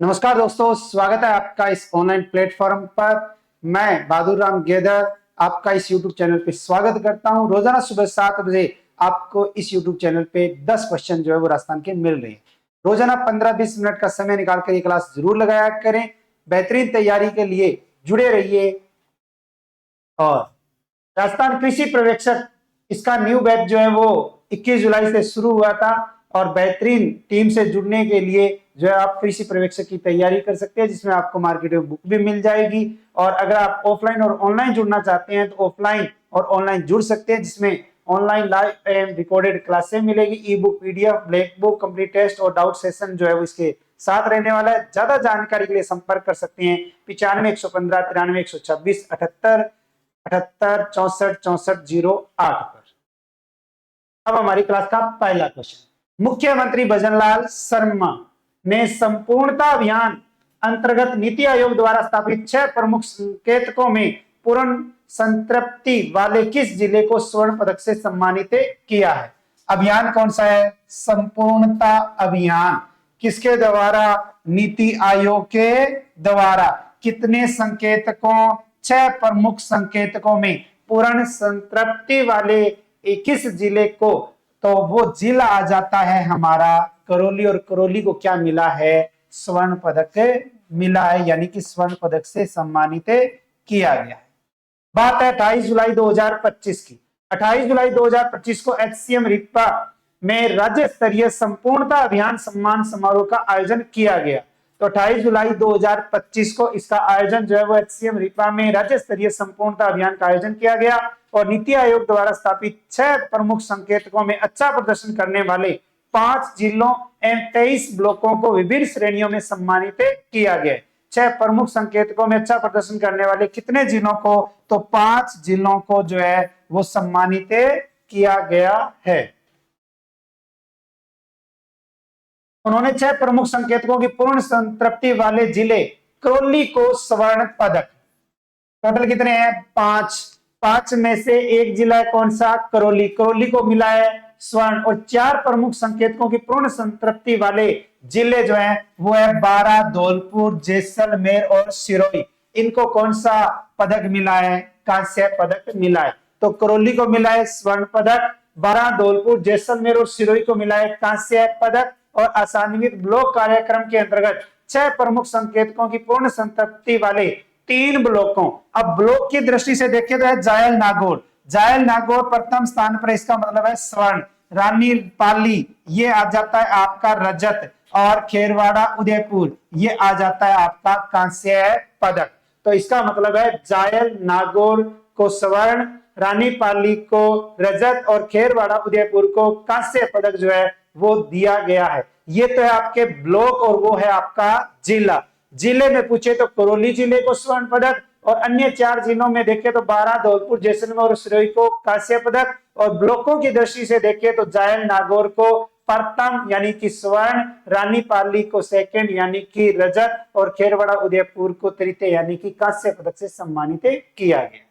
नमस्कार दोस्तों, स्वागत है आपका इस ऑनलाइन प्लेटफॉर्म पर। मैं बहादुर राम गेदर आपका इस यूट्यूब चैनल पे स्वागत करता हूं। रोजाना सुबह 7 बजे आपको इस यूट्यूब चैनल पे 10 क्वेश्चन जो है वो राजस्थान के मिल रहे हैं। रोजाना 15-20 मिनट का समय निकाल कर ये क्लास जरूर लगाया करें। बेहतरीन तैयारी के लिए जुड़े रहिए। और राजस्थान कृषि पर्यवेक्षक, इसका न्यू बैच जो है वो 21 जुलाई से शुरू हुआ था और बेहतरीन टीम से जुड़ने के लिए जो है आप कृषि पर्यवेक्षक की तैयारी कर सकते हैं, जिसमें आपको मार्केट में बुक भी मिल जाएगी। और अगर आप ऑफलाइन और ऑनलाइन जुड़ना चाहते हैं तो ऑफलाइन और ऑनलाइन जुड़ सकते हैं, जिसमें ऑनलाइन लाइव एंड रिकॉर्डेड क्लासें मिलेगी, e book, PDF, black book, complete test और डाउट सेशन जो है वो इसके साथ रहने वाला है। ज्यादा जानकारी के लिए संपर्क कर सकते हैं 95 115 93 126 78 64 64 08 पर। अब हमारी क्लास का पहला क्वेश्चन। मुख्यमंत्री भजनलाल शर्मा ने संपूर्णता अभियान अंतर्गत नीति आयोग द्वारा स्थापित 6 प्रमुख संकेतकों में पूर्ण संतृप्ति वाले किस जिले को स्वर्ण पदक से सम्मानित किया है? अभियान कौन सा है? संपूर्णता अभियान। किसके द्वारा? नीति आयोग के द्वारा। कितने संकेतकों? 6 प्रमुख संकेतकों में पूर्ण संतृप्ति वाले किस जिले को? तो वो जिला आ जाता है हमारा करौली। और करौली को क्या मिला है? स्वर्ण पदक मिला है, यानी कि स्वर्ण पदक से सम्मानित किया गया है। बात है 28 जुलाई 2025 की। 28 जुलाई 2025 को एचसीएम रिपा में राज्य स्तरीय संपूर्णता अभियान सम्मान समारोह का आयोजन किया गया। तो 28 जुलाई 2025 को इसका आयोजन जो है वो एचसीएम रिपा में राज्य स्तरीय संपूर्णता अभियान का आयोजन किया गया और नीति आयोग द्वारा स्थापित 6 प्रमुख संकेतकों में अच्छा प्रदर्शन करने वाले 5 जिलों एवं 23 ब्लॉकों को विभिन्न श्रेणियों में सम्मानित किया गया। 6 प्रमुख संकेतकों में अच्छा प्रदर्शन करने वाले कितने जिलों को? तो 5 जिलों को जो है वो सम्मानित किया गया है। उन्होंने 6 प्रमुख संकेतकों की पूर्ण संतृप्ति वाले जिले करौली को स्वर्ण पदक, टोटल कितने हैं? 5। 5 में से एक जिला है कौन सा? करौली। करौली को मिला है स्वर्ण। और 4 प्रमुख संकेतकों की पूर्ण संतृप्ति वाले जिले जो हैं वो है बारां, धौलपुर, जैसलमेर और सिरोही। इनको कौन सा पदक मिला है? कांस्य पदक मिला है। तो करौली को मिला है स्वर्ण पदक, बारां, धौलपुर, जैसलमेर और सिरोही को मिला है कांस्य पदक। और आसान्वित ब्लॉक कार्यक्रम के अंतर्गत 6 प्रमुख संकेतकों की पूर्ण संतृप्ति वाले 3 ब्लॉकों, अब ब्लॉक की दृष्टि से देखें तो है जायल नागौर। जायल नागौर प्रथम स्थान पर, इसका मतलब है स्वर्ण। रानी पाली ये आ जाता है आपका रजत। और खेरवाड़ा, उदयपुर ये आ जाता है आपका कांस्य पदक। तो इसका मतलब है जायल नागौर को स्वर्ण, रानी पाली को रजत और खेरवाड़ा, उदयपुर को कांस्य पदक जो है वो दिया गया है। ये तो है आपके ब्लॉक और वो है आपका जिला। जिले में पूछे तो करौली जिले को स्वर्ण पदक और अन्य 4 जिलों में देखें तो बारां, धौलपुर, जैसलमेर और सिरोही को कांस्य पदक। और ब्लॉकों की दृष्टि से देखें तो जायल नागौर को प्रथम यानी कि स्वर्ण, रानी पाली को सेकंड यानी कि रजत और खेरवाड़ा, उदयपुर को तृतीय यानी कि कांस्य पदक से सम्मानित किया गया।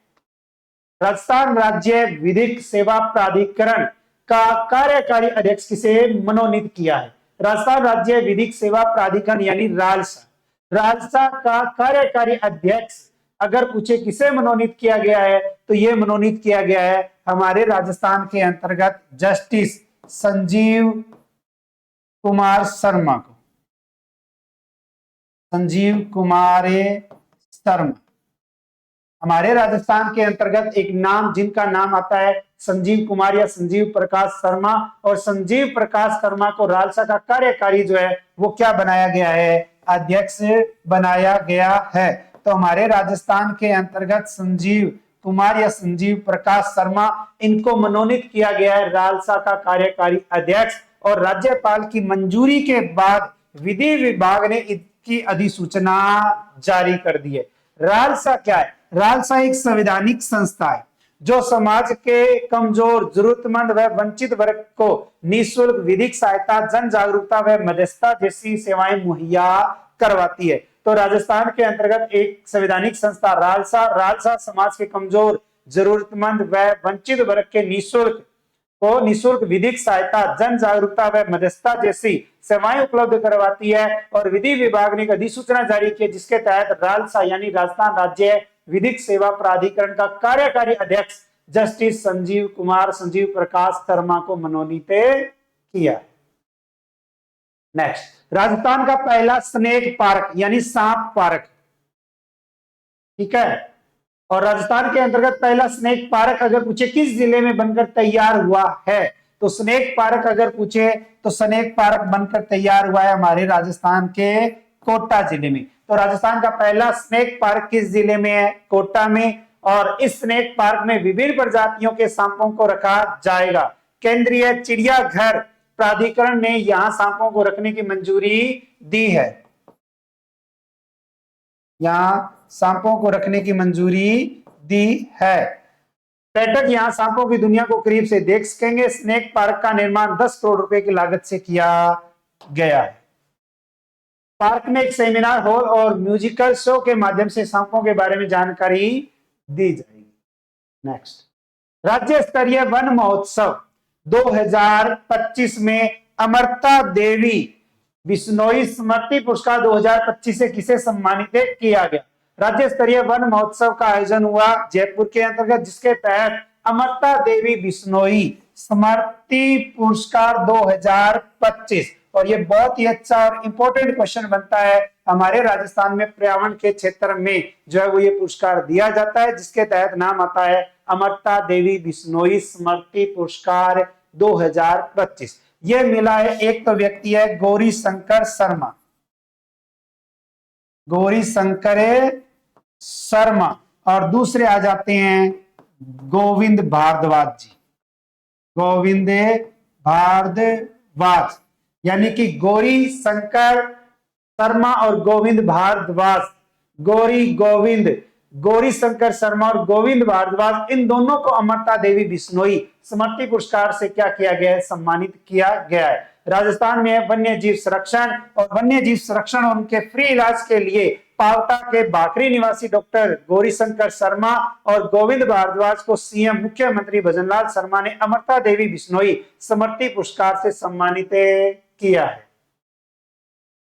राजस्थान राज्य विधिक सेवा प्राधिकरण का कार्यकारी अध्यक्ष किसे मनोनीत किया है? राजस्थान राज्य विधिक सेवा प्राधिकरण यानी रालसा, रालसा का कार्यकारी अध्यक्ष अगर पूछे किसे मनोनीत किया गया है तो यह मनोनीत किया गया है हमारे राजस्थान के अंतर्गत जस्टिस संजीव कुमार शर्मा को। संजीव कुमार शर्मा हमारे राजस्थान के अंतर्गत एक नाम, जिनका नाम आता है संजीव कुमार या संजीव प्रकाश शर्मा। और संजीव प्रकाश शर्मा को रालसा का कार्यकारी जो है वो क्या बनाया गया है? अध्यक्ष बनाया गया है। तो हमारे राजस्थान के अंतर्गत संजीव कुमार या संजीव प्रकाश शर्मा, इनको मनोनीत किया गया है रालसा का कार्यकारी अध्यक्ष। और राज्यपाल की मंजूरी के बाद विधि विभाग ने इसकी अधिसूचना जारी कर दी है। रालसा क्या है? रालसा एक संवैधानिक संस्था है जो समाज के कमजोर, जरूरतमंद व वंचित वर्ग को निःशुल्क विधिक सहायता, जन जागरूकता व मध्यस्थता जैसी सेवाएं मुहैया करवाती है। तो राजस्थान के अंतर्गत एक संवैधानिक संस्था रालसा समाज के कमजोर, जरूरतमंद व वंचित वर्ग के निःशुल्क को निःशुल्क विधिक सहायता, जन जागरूकता व मध्यस्थता जैसी सेवाएं उपलब्ध करवाती है। और विधि विभाग ने एक अधिसूचना जारी की जिसके तहत रालसा यानी राजस्थान राज्य विधिक सेवा प्राधिकरण का कार्यकारी अध्यक्ष जस्टिस संजीव प्रकाश शर्मा को मनोनीत किया। नेक्स्ट, राजस्थान का पहला स्नेक पार्क यानी सांप पार्क, ठीक है। और राजस्थान के अंतर्गत पहला स्नेक पार्क अगर पूछे किस जिले में बनकर तैयार हुआ है, तो स्नेक पार्क अगर पूछे तो स्नेक पार्क बनकर तैयार हुआ है हमारे राजस्थान के कोटा जिले में। तो राजस्थान का पहला स्नेक पार्क किस जिले में है? कोटा में। और इस स्नेक पार्क में विभिन्न प्रजातियों के सांपों को रखा जाएगा। केंद्रीय चिड़ियाघर प्राधिकरण ने यहां सांपों को रखने की मंजूरी दी है। यहां सांपों को रखने की मंजूरी दी है। पर्यटक यहां सांपों की दुनिया को करीब से देख सकेंगे। स्नेक पार्क का निर्माण 10 करोड़ रुपए की लागत से किया गया है। पार्क में एक सेमिनार हॉल और म्यूजिकल शो के माध्यम से सांपों के बारे में जानकारी दी जाएगी। नेक्स्ट, राज्य स्तरीय वन महोत्सव 2025 में अमृता देवी बिश्नोई स्मृति पुरस्कार 2025 से किसे सम्मानित किया गया? राज्य स्तरीय वन महोत्सव का आयोजन हुआ जयपुर के अंतर्गत, जिसके तहत अमृता देवी बिश्नोई स्मृति पुरस्कार 2025, और ये बहुत ही अच्छा और इंपॉर्टेंट क्वेश्चन बनता है हमारे राजस्थान में पर्यावरण के क्षेत्र में जो है वो ये पुरस्कार दिया जाता है, जिसके तहत नाम आता है अमृता देवी बिश्नोई स्मृति पुरस्कार 2025। ये मिला है, एक तो व्यक्ति है गौरी शंकर शर्मा, गौरी शंकर शर्मा, और दूसरे आ जाते हैं गोविंद भारद्वाज जी, गोविंद भारद्वाज, यानी कि गौरी शंकर शर्मा और गोविंद भारद्वाज, गौरी शंकर शर्मा और गोविंद भारद्वाज, इन दोनों को अमृता देवी बिश्नोई स्मृति पुरस्कार से क्या किया गया है? सम्मानित किया गया है। राजस्थान में वन्य जीव संरक्षण और उनके फ्री इलाज के लिए पावटा के बाकरी निवासी डॉक्टर गौरी शंकर शर्मा और गोविंद भारद्वाज को सीएम मुख्यमंत्री भजनलाल शर्मा ने अमृता देवी बिश्नोई स्मृति पुरस्कार से सम्मानित किया है।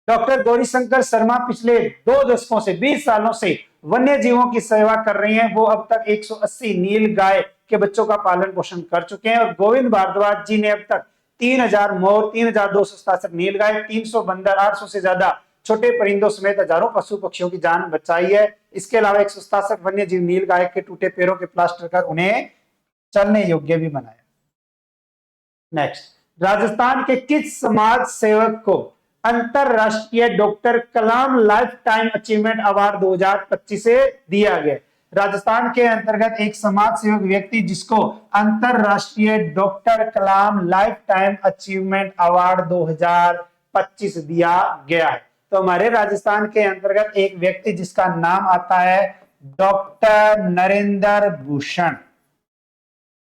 डॉक्टर गौरी शंकर शर्मा पिछले 2 दशकों से 20 सालों से वन्य जीवों की सेवा कर रही हैं। वो अब तक 180 नील गाय के बच्चों का पालन पोषण कर चुके हैं। और गोविंद भारद्वाज जी ने अब तक 3000 मोर, 3267 नील गाय, 300 बंदर, 800 से ज्यादा छोटे परिंदों समेत हजारों पशु पक्षियों की जान बचाई है। इसके अलावा 167 वन्य जीव नील गाय के टूटे पैरों के प्लास्टर कर उन्हें चलने योग्य भी बनाया। नेक्स्ट, राजस्थान के किस समाज सेवक को अंतरराष्ट्रीय doctor Kalam lifetime achievement award 2025 से दिया गया? राजस्थान के अंतर्गत एक समाज सेवक व्यक्ति जिसको अंतरराष्ट्रीय doctor Kalam lifetime achievement award 2025 दिया गया है। तो हमारे राजस्थान के अंतर्गत एक व्यक्ति जिसका नाम आता है doctor Narendra Bhushan,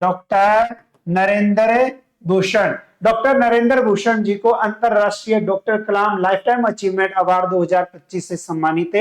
doctor Narendra Bhushan. Doctor Narendra Bhushan ji को अंतरराष्ट्रीय doctor Kalam lifetime achievement award 2025 से सम्मानित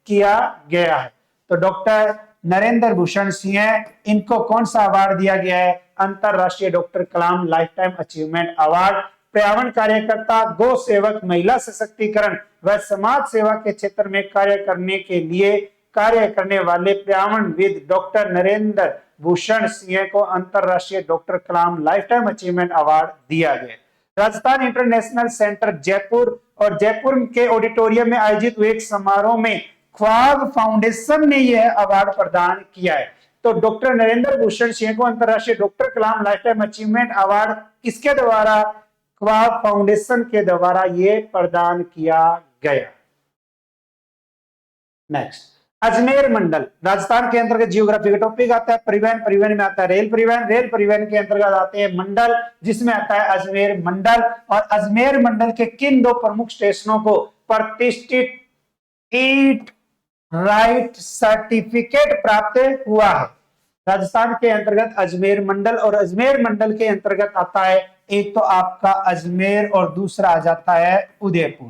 किया गया है। तो डॉक्टर नरेंद्र भूषण सिंह है, इनको कौन सा अवार्ड दिया गया है? अंतरराष्ट्रीय doctor Kalam lifetime achievement award. पर्यावरण कार्यकर्ता, गौ सेवक, महिला सशक्तिकरण व समाज सेवा के क्षेत्र में कार्य करने के लिए कार्य करने वाले पर्यावरणविद डॉक्टर नरेंद्र भूषण सिंह को अंतरराष्ट्रीय doctor Kalam lifetime achievement award दिया गया। राजस्थान इंटरनेशनल सेंटर जयपुर और जयपुर के ऑडिटोरियम में आयोजित हुए एक समारोह में ख्वाब फाउंडेशन ने यह अवार्ड प्रदान किया है। तो डॉक्टर नरेंद्र भूषण सिंह को अंतरराष्ट्रीय doctor Kalam lifetime achievement award किसके द्वारा? ख्वाब फाउंडेशन के द्वारा यह प्रदान किया गया। नेक्स्ट, अजमेर मंडल राजस्थान के अंतर्गत जियोग्राफी का टॉपिक आता है। परिवहन में आता है रेल परिवहन के अंतर्गत आते हैं मंडल, जिसमें आता है अजमेर मंडल। और अजमेर मंडल के किन 2 प्रमुख स्टेशनों को प्रतिष्ठित ईट राइट सर्टिफिकेट प्राप्त हुआ है? राजस्थान के अंतर्गत अजमेर मंडल, और अजमेर मंडल के अंतर्गत आता है एक तो आपका अजमेर और दूसरा आ जाता है उदयपुर।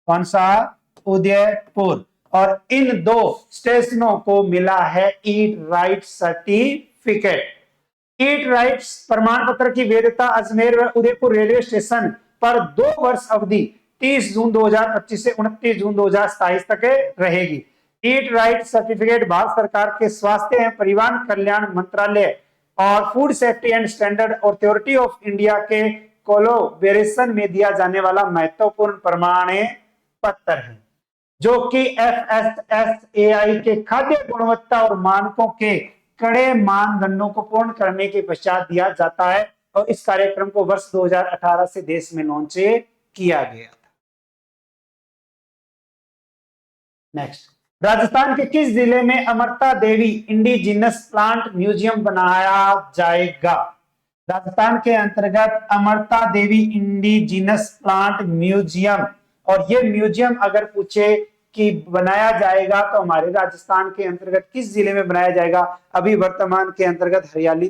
कौन सा? उदयपुर। और इन 2 स्टेशनों को मिला है ईट राइट सर्टिफिकेट। ईट राइट्स प्रमाण पत्र की वैधता अजमेर व उदयपुर रेलवे स्टेशन पर 2 वर्ष अवधि 30 जून 2025 से 29 जून 2027 तक रहेगी। ईट राइट सर्टिफिकेट भारत सरकार के स्वास्थ्य एवं परिवार कल्याण मंत्रालय और food safety and standard authority of India के कोलैबोरेशन में दिया जाने वाला महत्वपूर्ण प्रमाण पत्र है, जो कि FSSAI के खाद्य गुणवत्ता और मानकों के कड़े मानदंडों को पूर्ण करने के पश्चात दिया जाता है। और इस कार्यक्रम को वर्ष 2018 से देश में लॉन्च किया गया था। नेक्स्ट, राजस्थान के किस जिले में Amrita Devi indigenous plant museum बनाया जाएगा? राजस्थान के अंतर्गत Amrita Devi indigenous plant museum, और ये म्यूजियम अगर पूछे कि बनाया जाएगा तो हमारे राजस्थान के अंतर्गत किस जिले में बनाया जाएगा? अभी वर्तमान के अंतर्गत हरियाली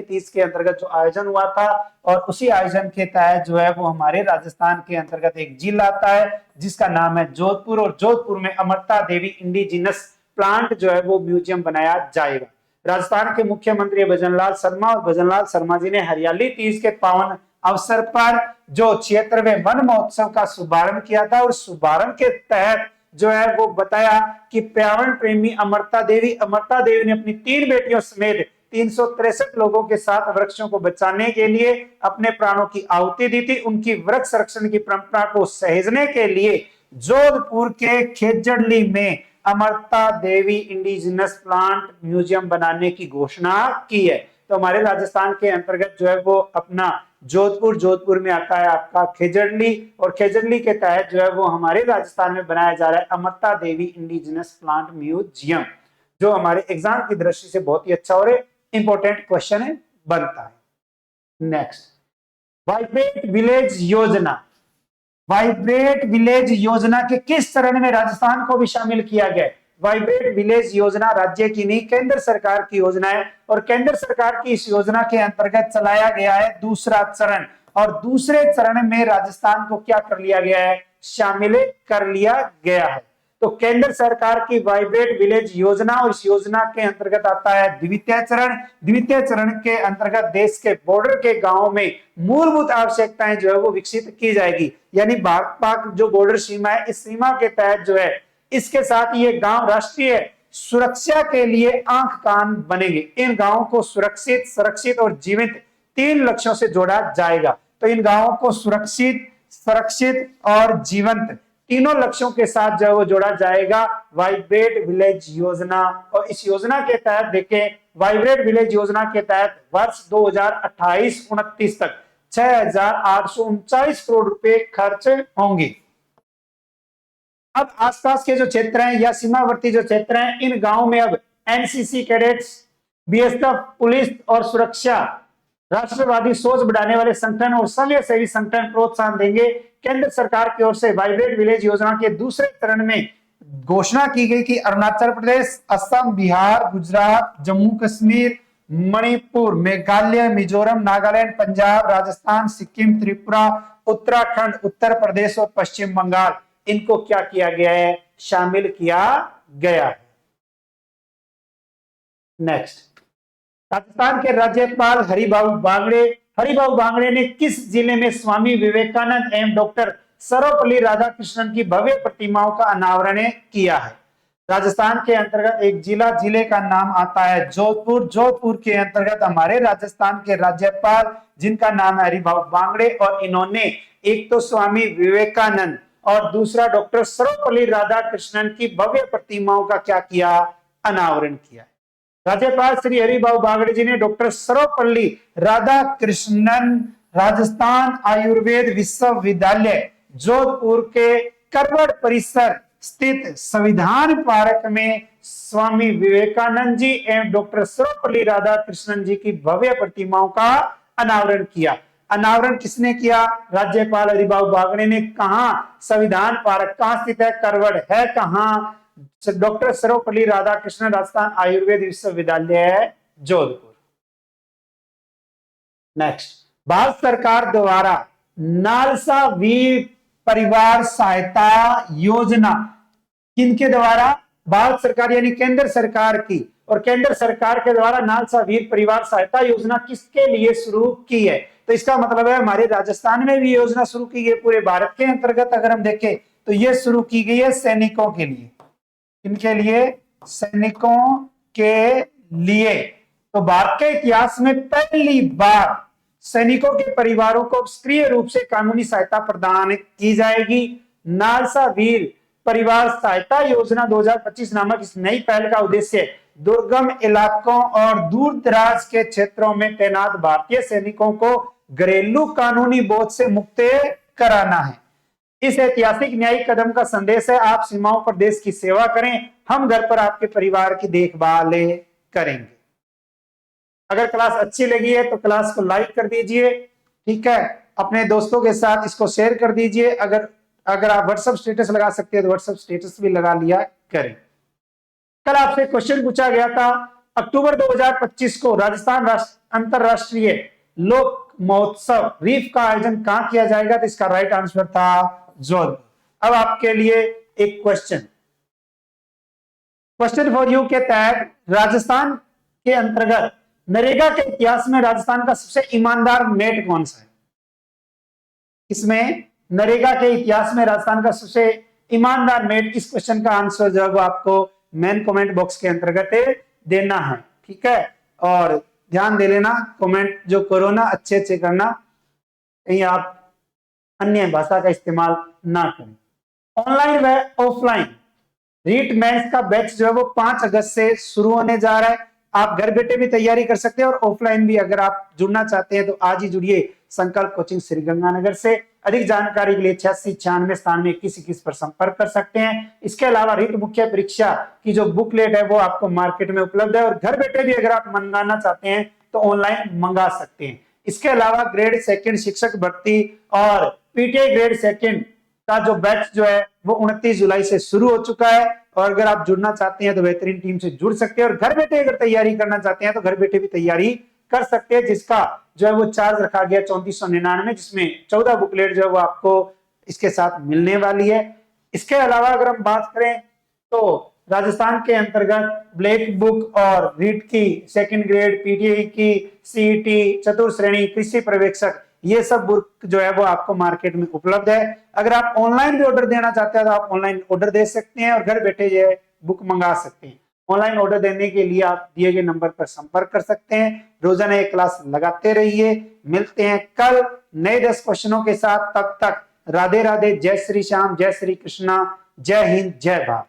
तीज के अंतर्गत जो आयोजन हुआ था, और उसी आयोजन के तहत जो है वो हमारे राजस्थान के अंतर्गत एक जिला आता है जिसका नाम है जोधपुर, और जोधपुर में अमृता देवी इंडिजिनस प्लांट जो है वो म्यूजियम बनाया जाएगा। राजस्थान के मुख्यमंत्री भजनलाल शर्मा, और भजनलाल शर्मा जी ने हरियाली तीज के पावन अवसर पर जो 76वें वन महोत्सव का शुभारंभ किया था, और शुभारंभ के तहत जो है वो बताया कि पर्यावरण प्रेमी अमृता देवी ने अपनी 3 बेटियों समेत 363 लोगों के साथ वृक्षों को बचाने के लिए अपने प्राणों की आहुति दी थी। उनकी वृक्ष संरक्षण की परंपरा को सहेजने के लिए जोधपुर के खेजड़ली में Amrita Devi indigenous plant museum बनाने की घोषणा की है। तो हमारे राजस्थान के अंतर्गत जो है वो अपना जोधपुर में आता है आपका खेजड़ली, और खेजड़ली के तहत जो है वो हमारे राजस्थान में बनाया जा रहा है Amrita Devi indigenous plant museum, जो हमारे एग्जाम की दृष्टि से बहुत ही अच्छा और इंपॉर्टेंट क्वेश्चन है बनता है। नेक्स्ट, वाइब्रेट विलेज योजना। वाइब्रेट विलेज योजना के किस चरण में राजस्थान को भी शामिल किया गया? वाइब्रेट विलेज योजना राज्य की नहीं केंद्र सरकार की योजना है, और केंद्र सरकार की इस योजना के अंतर्गत चलाया गया है दूसरा चरण, और दूसरे चरण में राजस्थान को क्या कर लिया गया है? शामिल कर लिया गया है। तो केंद्र सरकार की वाइब्रेट विलेज योजना, और इस योजना के अंतर्गत आता है द्वितीय चरण। द्वितीय चरण के अंतर्गत देश के बॉर्डर के गांवों में मूलभूत आवश्यकताएं जो है वो विकसित की जाएगी, यानी भारत पाक जो बॉर्डर सीमा है, इस सीमा के तहत जो है इसके साथ ये गांव राष्ट्रीय सुरक्षा के लिए आंख कान बनेंगे। इन गांवों को सुरक्षित, संरक्षित और जीवित 3 लक्ष्यों से जोड़ा जाएगा। तो इन गांवों को सुरक्षित, संरक्षित और जीवंत तीनों लक्ष्यों के साथ जो है वो जोड़ा जाएगा वाइब्रेट विलेज योजना। और इस योजना के तहत देखें, वाइब्रेट विलेज योजना के तहत वर्ष 2028-29 तक 6,839 करोड़ रुपए खर्च होंगे। अब आसपास के जो क्षेत्र हैं या सीमावर्ती जो क्षेत्र हैं, इन गांवों में अब एनसीसी कैडेट्स, बीएसएफ, पुलिस और सुरक्षा, राष्ट्रवादी सोच बढ़ाने वाले संगठन और समाज सेवी संगठन प्रोत्साहन देंगे। केंद्र सरकार की ओर से वाइब्रेट विलेज योजना के दूसरे चरण में घोषणा की गई कि अरुणाचल प्रदेश, असम, बिहार, गुजरात, जम्मू कश्मीर, मणिपुर, मेघालय, मिजोरम, नागालैंड, पंजाब, राजस्थान, सिक्किम, त्रिपुरा, उत्तराखंड, उत्तर प्रदेश और पश्चिम बंगाल, इनको क्या किया गया है? शामिल किया गया है। नेक्स्ट, राजस्थान के राज्यपाल हरिभाऊ बांगड़े ने किस जिले में स्वामी विवेकानंद एवं डॉक्टर सर्वपल्ली राधाकृष्णन की भव्य प्रतिमाओं का अनावरण किया है? राजस्थान के अंतर्गत एक जिले का नाम आता है जोधपुर। जोधपुर के अंतर्गत हमारे राजस्थान के राज्यपाल जिनका नाम है हरिभाऊ बांगड़े, और इन्होंने एक तो स्वामी विवेकानंद और दूसरा डॉक्टर सर्वपल्ली राधाकृष्णन की भव्य प्रतिमाओं का क्या किया? अनावरण किया। राज्यपाल श्री हरिभाऊ बांगड़े जी ने डॉक्टर सर्वपल्ली राधाकृष्णन राजस्थान आयुर्वेद विश्वविद्यालय जोधपुर के करवड़ परिसर स्थित संविधान पार्क में स्वामी विवेकानंद जी एवं डॉक्टर सर्वपल्ली राधाकृष्णन जी की भव्य प्रतिमाओं का अनावरण किया। अनावरण किसने किया? राज्यपाल हरिभाऊ बांगड़े ने। कहा? संविधान पार्क कहां स्थित है? करवड़ है कहां? डॉक्टर सर्वपल्ली राधाकृष्णन राजस्थान आयुर्वेद विश्वविद्यालय जोधपुर। नेक्स्ट, भारत सरकार द्वारा नालसा वीर परिवार सहायता योजना किनके द्वारा? भारत सरकार यानी केंद्र सरकार की, और केंद्र सरकार के द्वारा नालसा वीर परिवार सहायता योजना किसके लिए शुरू की है? तो इसका मतलब है हमारे राजस्थान में भी योजना शुरू की गई, पूरे भारत के अंतर्गत अगर हम देखें तो ये शुरू की गई है सैनिकों के लिए। इनके लिए, सैनिकों के लिए। तो भारत के इतिहास में पहली बार सैनिकों के परिवारों को सक्रिय रूप से कानूनी सहायता प्रदान की जाएगी। नालसा वीर परिवार सहायता योजना 2025 नामक इस नई पहल का उद्देश्य दुर्गम इलाकों और दूर दराज के क्षेत्रों में तैनात भारतीय सैनिकों को घरेलू कानूनी बोझ से मुक्त कराना है। इस ऐतिहासिक न्यायिक कदम का संदेश है, आप सीमाओं पर देश की सेवा करें, हम घर पर आपके परिवार की देखभाल करेंगे। अगर क्लास अच्छी लगी है तो क्लास को लाइक कर दीजिए, ठीक है, अपने दोस्तों के साथ इसको शेयर कर दीजिए। अगर आप व्हाट्सएप स्टेटस लगा सकते हैं तो व्हाट्सएप स्टेटस भी लगा लिया करें। कल आपसे क्वेश्चन पूछा गया था, अक्टूबर 2025 को राजस्थान अंतरराष्ट्रीय लोक महोत्सव रीफ का आयोजन कहां किया जाएगा? तो इसका राइट आंसर था जोधपुर। अब आपके लिए एक क्वेश्चन फॉर यू के तहत राजस्थान के अंतर्गत नरेगा के इतिहास में राजस्थान का सबसे ईमानदार मेट कौन सा है? इसमें नरेगा के इतिहास में राजस्थान का सबसे ईमानदार मेट, इस क्वेश्चन का आंसर जो है वो आपको मेन कमेंट बॉक्स के अंतर्गत देना है, ठीक है। और ध्यान दे लेना, कमेंट जो करो ना अच्छे करना, कहीं आप अन्य भाषा का इस्तेमाल ना करें। ऑनलाइन व ऑफलाइन रीट मेंस का बैच जो है वो 5 अगस्त से शुरू होने जा रहा है। आप घर बैठे भी तैयारी कर सकते हैं और ऑफलाइन भी अगर आप जुड़ना चाहते हैं तो आज ही जुड़िए संकल्प कोचिंग श्रीगंगानगर से। अधिक जानकारी के लिए 8696912121 पर संपर्क कर सकते हैं। इसके अलावा रीट मुख्य परीक्षा की जो बुकलेट है वो आपको मार्केट में उपलब्ध है और घर बैठे भी अगर आप मंगाना चाहते हैं तो ऑनलाइन मंगा सकते हैं। इसके अलावा ग्रेड 2 शिक्षक भर्ती और पीटीआई ग्रेड 2 का जो बैच जो है वो 29 जुलाई से शुरू हो चुका है और अगर आप जुड़ना चाहते हैं तो बेहतरीन टीम से जुड़ सकते हैं और घर बैठे अगर तैयारी करना चाहते हैं तो घर बैठे भी तैयारी कर सकते हैं, जिसका जो है वो चार्ज रखा गया 3499, जिसमें 14 बुकलेट जो है वो आपको इसके साथ मिलने वाली है। इसके अलावा अगर हम बात करें तो राजस्थान के अंतर्गत ब्लैक बुक और रीट की 2nd ग्रेड, पीटीआई की, सीईटी, चतुर्थ श्रेणी, कृषि पर्यवेक्षक, ये सब बुक जो है वो आपको मार्केट में उपलब्ध है। अगर आप ऑनलाइन भी ऑर्डर देना चाहते हैं तो आप ऑनलाइन ऑर्डर दे सकते हैं और घर बैठे जो है बुक मंगा सकते हैं। ऑनलाइन ऑर्डर देने के लिए आप दिए गए नंबर पर संपर्क कर सकते हैं। रोजाना एक क्लास लगाते रहिए। मिलते हैं कल नए 10 क्वेश्चनों के साथ। तब तक राधे राधे, जय श्री श्याम, जय श्री कृष्णा, जय हिंद, जय भारत।